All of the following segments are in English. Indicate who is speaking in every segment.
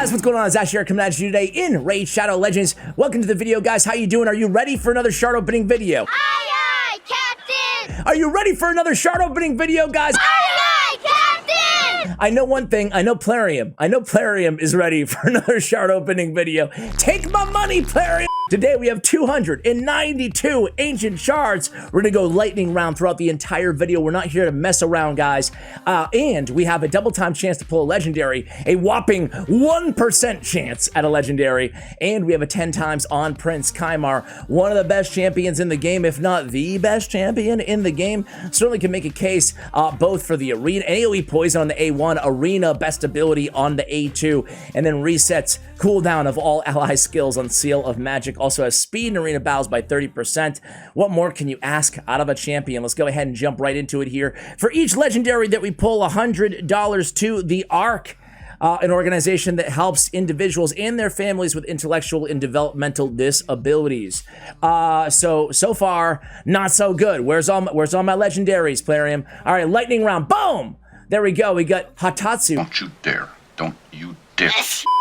Speaker 1: guys, what's going on? It's Ash here coming at you today in Raid Shadow Legends. Welcome to the video, guys. How you doing? Are you ready for another shard opening video?
Speaker 2: Aye, aye, Captain!
Speaker 1: Are you ready for another shard opening video, guys?
Speaker 2: Aye, aye, Captain!
Speaker 1: I know one thing. I know Plarium is ready for another shard opening video. Take my money, Plarium! Today we have 292 ancient shards. We're gonna go lightning round throughout the entire video. We're not here to mess around, guys. And we have a double time chance to pull a legendary, a whopping 1% chance at a legendary, and we have a 10 times on Prince Kaimar, one of the best champions in the game, if not the best champion in the game. Certainly can make a case both for the arena, AoE poison on the A1, arena best ability on the A2, and then resets cooldown of all ally skills on Seal of Magic. Also has speed in arena battles by 30%. What more can you ask out of a champion? Let's go ahead and jump right into it here. For each legendary that we pull, $100 to the Arc, an organization that helps individuals and their families with intellectual and developmental disabilities. So far, not so good. Where's all my legendaries, Plarium? All right, lightning round, boom! There we go, we got Hotatsu.
Speaker 3: Don't you dare, don't you dare.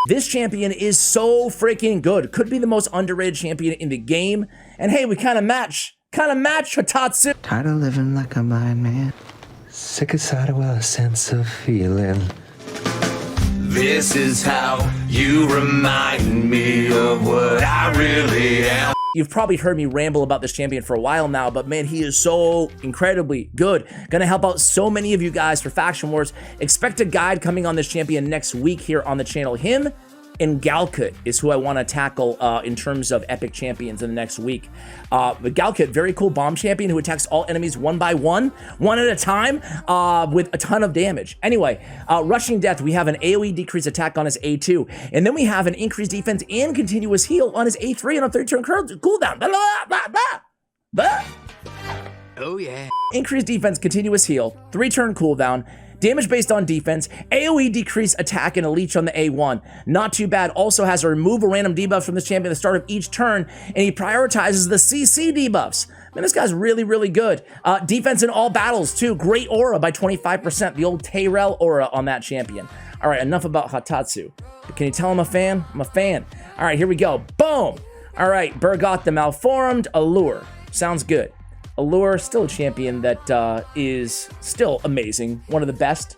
Speaker 1: This champion is so freaking good. Could be the most underrated champion in the game. And hey, we kind of match Hotatsu.
Speaker 4: Tired of living like a mind man. Sick aside of a sense of feeling.
Speaker 5: This is how you remind me of what I really am.
Speaker 1: You've probably heard me ramble about this champion for a while now, but man, he is so incredibly good. Gonna help out so many of you guys for Faction Wars. Expect a guide coming on this champion next week here on the channel. Him and Galkut is who I want to tackle in terms of epic champions in the next week. But Galkut, very cool bomb champion who attacks all enemies one by one at a time, with a ton of damage. Anyway, Rushing Death, we have an AoE decrease attack on his A2, and then we have an increased defense and continuous heal on his A3 and a 3-turn cooldown. Blah, blah, blah, blah, blah.
Speaker 5: Oh yeah.
Speaker 1: Increased defense, continuous heal, 3-turn cooldown, damage based on defense, AoE decrease attack, and a leech on the A1. Not too bad. Also has a remove a random debuff from this champion at the start of each turn, and he prioritizes the CC debuffs. Man, this guy's really, really good. Defense in all battles, too. Great aura by 25%. The old Teela aura on that champion. All right, enough about Hotatsu. Can you tell I'm a fan? I'm a fan. All right, here we go. Boom! All right, Burgoth the Malformed, Allure. Sounds good. Allure, still a champion that is still amazing. One of the best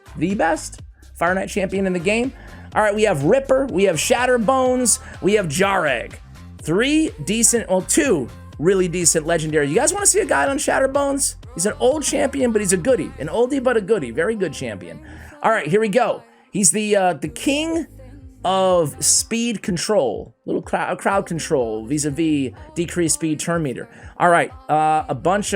Speaker 1: Fire Knight champion in the game. All right, we have Ripper, we have Shatterbones, we have Jareg. Two really decent legendary. You guys want to see a guide on Shatterbones? He's an old champion, but he's a goodie. An oldie, but a goodie. Very good champion. All right, here we go. He's the king of speed control, little crowd control vis-a-vis decreased speed turn meter. All right, a bunch.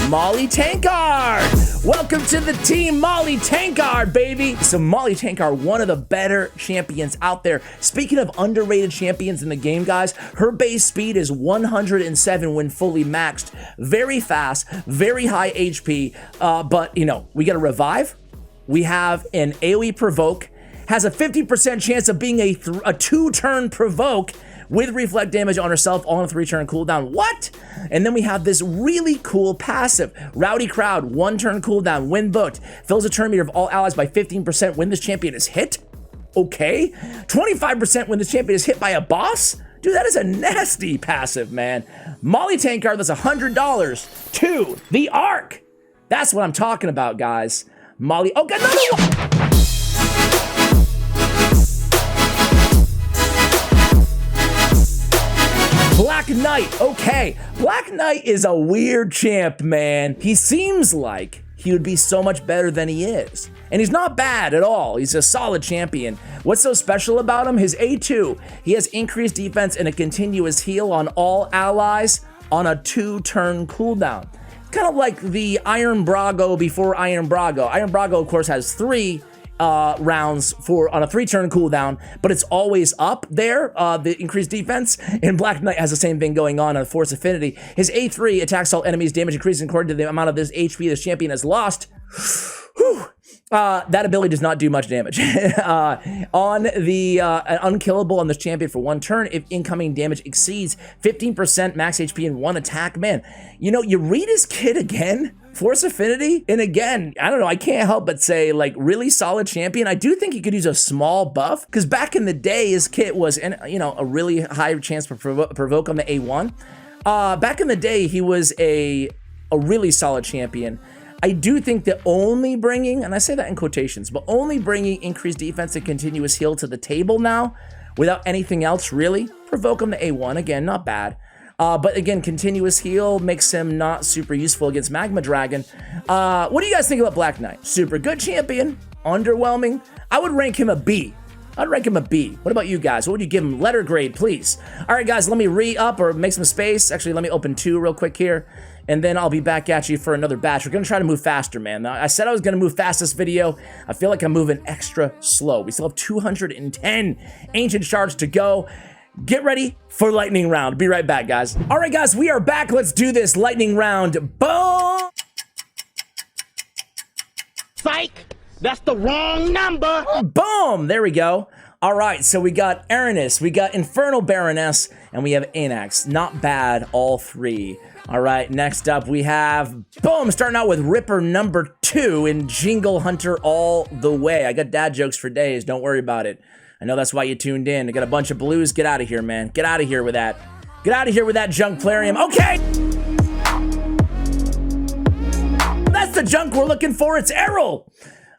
Speaker 1: Molly Tankard! Welcome to the team, Molly Tankard, baby! So Molly Tankard, one of the better champions out there. Speaking of underrated champions in the game, guys, her base speed is 107 when fully maxed. Very fast, very high HP, but, you know, we get a revive. We have an AoE provoke. Has a 50% chance of being a 2-turn provoke with reflect damage on herself on a 3-turn cooldown. What? And then we have this really cool passive. Rowdy Crowd, 1-turn cooldown, when booked. Fills a turn meter of all allies by 15% when this champion is hit. Okay. 25% when this champion is hit by a boss. Dude, that is a nasty passive, man. Molly Tankard, that's $100 to the Arc. That's what I'm talking about, guys. Molly, oh, got another one. Black Knight, okay. Black Knight is a weird champ, man. He seems like he would be so much better than he is. And he's not bad at all. He's a solid champion. What's so special about him? His A2, he has increased defense and a continuous heal on all allies on a 2-turn cooldown. Kind of like the Iron Brago before Iron Brago. Iron Brago, of course, has 3 rounds on a 3-turn cooldown, but it's always up there, the increased defense, and Black Knight has the same thing going on Force Affinity. His A3 attacks all enemies, damage increases according to the amount of this HP this champion has lost. Whew. That ability does not do much damage. On the unkillable on this champion for 1 turn, if incoming damage exceeds 15% max HP in 1 attack, man, you know, you read his kit again, Force Affinity, and again, I don't know, I can't help but say, like, really solid champion. I do think he could use a small buff, because back in the day, his kit was, you know, a really high chance to provoke on the A1. Back in the day, he was a really solid champion. I do think that only bringing, and I say that in quotations, but only bringing increased defense and continuous heal to the table now, without anything else really, provoke him to A1, again, not bad. But again, continuous heal makes him not super useful against Magma Dragon. What do you guys think about Black Knight? Super good champion, underwhelming. I would rank him a B. I'd rank him a B. What about you guys? What would you give him? Letter grade, please. All right, guys, let me re-up or make some space. Actually, let me open 2 real quick here, and then I'll be back at you for another batch. We're gonna try to move faster, man. I said I was gonna move fast this video. I feel like I'm moving extra slow. We still have 210 ancient shards to go. Get ready for lightning round. Be right back, guys. All right, guys, we are back. Let's do this lightning round. Boom!
Speaker 6: Psych! That's the wrong number!
Speaker 1: Boom! There we go. All right, so we got Aranis, we got Infernal Baroness, and we have Anax. Not bad, all 3. All right, next up we have, boom, starting out with Ripper number 2 in Jingle Hunter all the way. I got dad jokes for days, don't worry about it. I know that's why you tuned in. I got a bunch of blues. Get out of here, man. Get out of here with that. Get out of here with that junk Plarium. Okay! That's the junk we're looking for. It's Errol.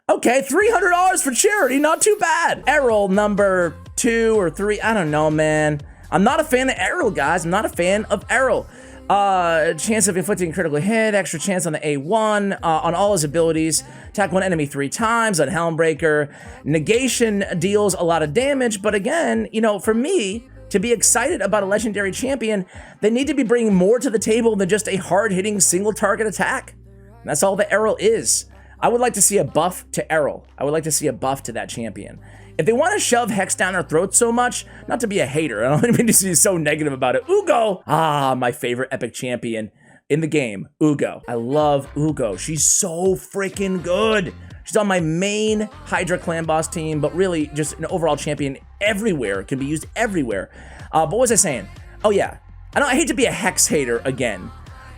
Speaker 1: Okay, $300 for charity. Not too bad. Errol number 2 or 3. I don't know, man. I'm not a fan of Errol, guys. I'm not a fan of Errol. Chance of inflicting a critical hit, extra chance on the A1, on all his abilities, attack 1 enemy 3 times, on Helmbreaker, negation deals a lot of damage, but again, you know, for me, to be excited about a legendary champion, they need to be bringing more to the table than just a hard-hitting single target attack. And that's all that Errol is. I would like to see a buff to Errol. I would like to see a buff to that champion. If they want to shove Hex down our throats so much, not to be a hater, I don't mean to be so negative about it. Ugo! Ah, my favorite epic champion in the game, Ugo. I love Ugo. She's so freaking good. She's on my main Hydra clan boss team, but really just an overall champion everywhere. Can be used everywhere. But what was I saying? Oh yeah, I hate to be a Hex hater again.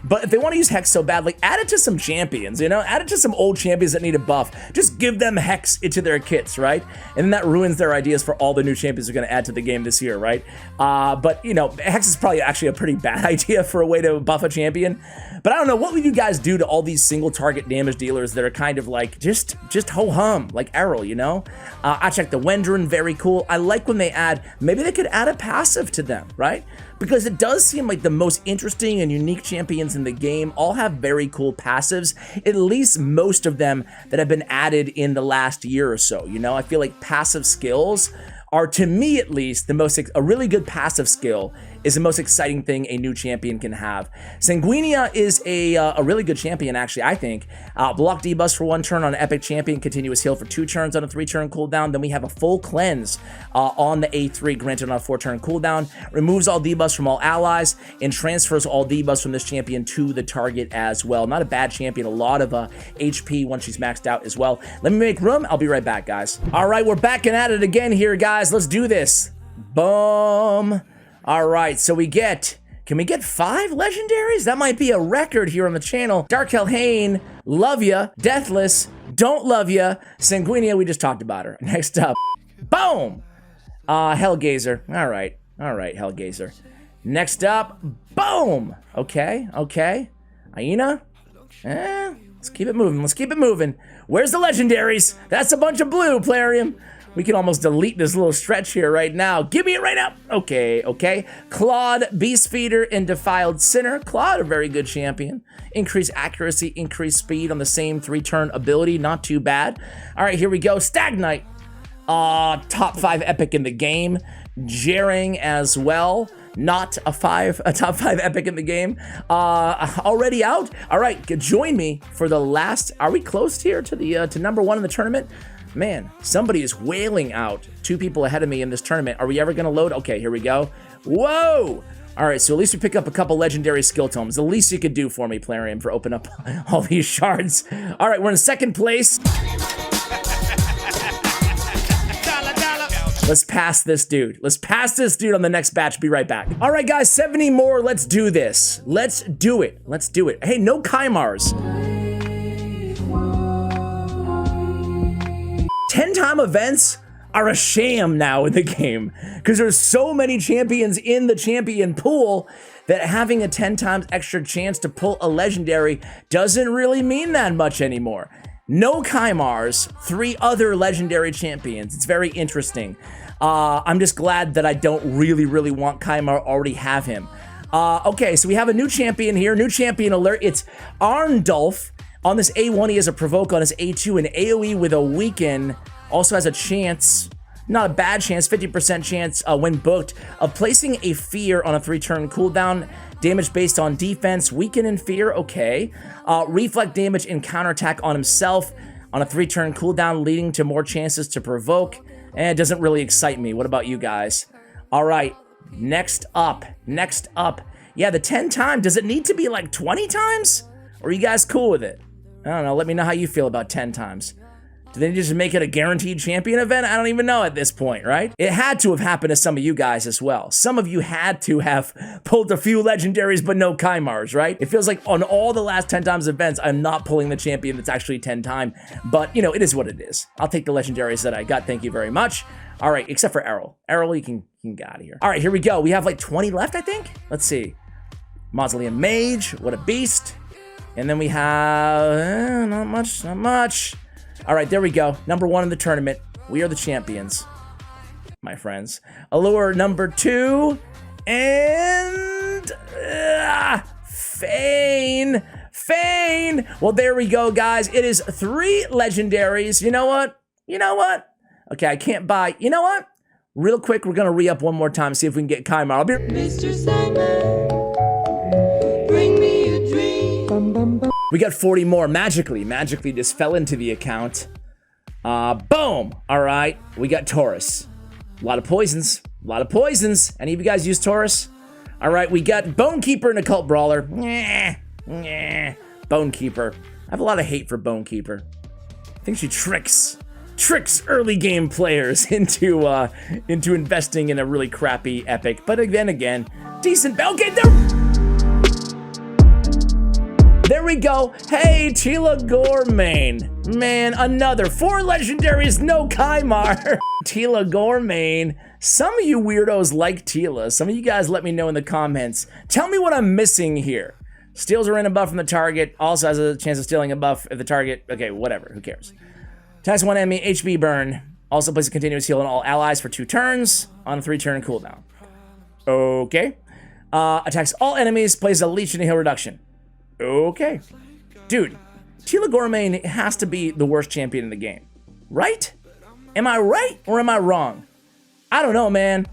Speaker 1: But if they want to use Hex so bad, like, add it to some champions, you know? Add it to some old champions that need a buff. Just give them Hex into their kits, right? And then that ruins their ideas for all the new champions they're going to add to the game this year, right? But, you know, Hex is probably actually a pretty bad idea for a way to buff a champion. But I don't know, what would you guys do to all these single target damage dealers that are kind of like, just ho-hum, like Errol, you know? I checked the Wendron, very cool. I like when they add, maybe they could add a passive to them, right? Because it does seem like the most interesting and unique champions in the game all have very cool passives, at least most of them that have been added in the last year or so, you know? I feel like passive skills are, to me at least, a really good passive skill is the most exciting thing a new champion can have. Sanguinea is a really good champion, actually, I think. Block debuffs for 1 turn on an epic champion, continuous heal for 2 turns on a 3-turn cooldown. Then we have a full cleanse on the A3 granted on a 4-turn cooldown. Removes all debuffs from all allies and transfers all debuffs from this champion to the target as well. Not a bad champion, a lot of HP once she's maxed out as well. Let me make room. I'll be right back, guys. All right, we're back and at it again here, guys. Let's do this. Boom. All right, so can we get 5 legendaries? That might be a record here on the channel. Dark Helhane, love ya. Deathless, don't love ya. Sanguinea, we just talked about her. Next up, boom. Hellgazer, all right, Hellgazer. Next up, boom. Okay. Aina, let's keep it moving. Where's the legendaries? That's a bunch of blue, Plarium. We can almost delete this little stretch here right now. Give me it right now. Okay. Claude, Beast Feeder, and Defiled Sinner. Claude, a very good champion. Increased accuracy, increased speed on the same 3-turn ability. Not too bad. All right, here we go. Stag Knight. Top 5 epic in the game. Jering as well. Not a top 5 epic in the game. Already out. All right, join me for the last. Are we close here to the to number 1 in the tournament? Man, somebody is wailing out 2 people ahead of me in this tournament. Are we ever going to load? Okay, here we go. Whoa! All right, so at least we pick up a couple legendary skill tomes. The least you could do for me, Plarium, for opening up all these shards. All right, we're in 2nd place. Let's pass this dude. Let's pass this dude on the next batch. Be right back. All right, guys, 70 more. Let's do this. Let's do it. Let's do it. Hey, no Kaimars. 10-time events are a sham now in the game because there's so many champions in the champion pool that having a 10 times extra chance to pull a legendary doesn't really mean that much anymore. No Kaimars, 3 other legendary champions. It's very interesting. I'm just glad that I don't really want Kaimar, already have him. Okay, so we have a new champion here, new champion alert. It's Arndulf. On this A1, he has a provoke. On his A2, an AoE with a weaken. Also has a chance, not a bad chance, 50% chance when booked, of placing a fear on a 3-turn cooldown. Damage based on defense, weaken and fear, okay. Reflect damage and counterattack on himself on a 3-turn cooldown, leading to more chances to provoke. It doesn't really excite me. What about you guys? All right, next up. Yeah, the 10 time, does it need to be like 20 times? Or are you guys cool with it? I don't know, let me know how you feel about 10 times. Do they just make it a guaranteed champion event? I don't even know at this point, right? It had to have happened to some of you guys as well. Some of you had to have pulled a few legendaries, but no Kaimars, right? It feels like on all the last 10 times events, I'm not pulling the champion that's actually 10 time, but you know, it is what it is. I'll take the legendaries that I got, thank you very much. All right, except for Errol. Errol, you can get out of here. All right, here we go. We have like 20 left, I think. Let's see. Mausoleum Mage, what a beast. And then we have, not much. All right, there we go. Number 1 in the tournament. We are the champions, my friends. Allure number 2, and Fane. Well, there we go, guys. It is 3 legendaries. You know what? Okay, I can't buy. You know what? Real quick, we're gonna re-up one more time, see if we can get Kaimar. I'll be.
Speaker 7: Mr. Sandman, bring me a dream.
Speaker 1: We got 40 more magically just fell into the account. Boom. All right, we got Taurus. A lot of poisons. Any of you guys use Taurus? All right, we got Bonekeeper and Occult Brawler. Bonekeeper. I have a lot of hate for Bonekeeper. I think she tricks early game players into investing in a really crappy epic. But then again, decent. Okay, there we go. Hey, Teela Goremane. Man, another 4 legendaries, no Kaimar. Teela Goremane. Some of you weirdos like Teela. Some of you guys let me know in the comments. Tell me what I'm missing here. Steals a random buff from the target. Also has a chance of stealing a buff if the target... Okay, whatever. Who cares? Attacks 1 enemy, HP burn. Also places a continuous heal on all allies for 2 turns on a 3-turn cooldown. Okay. Attacks all enemies, places a leech and a heal reduction. Okay. Dude, Teela Goremane has to be the worst champion in the game. Right? Am I right or am I wrong? I don't know, man.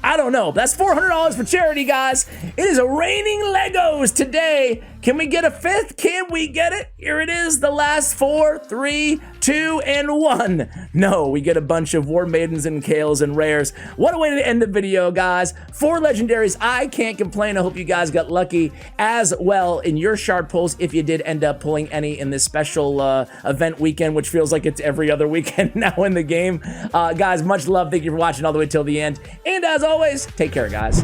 Speaker 1: I don't know. That's $400 for charity, guys. It is raining Leggos today. Can we get a 5th? Can we get it? Here it is, the last 4, 3, 2, and 1. No, we get a bunch of War Maidens and Kales and Rares. What a way to end the video, guys. 4 legendaries. I can't complain. I hope you guys got lucky as well in your shard pulls if you did end up pulling any in this special event weekend, which feels like it's every other weekend now in the game. Guys, much love. Thank you for watching all the way till the end. And as always, take care, guys.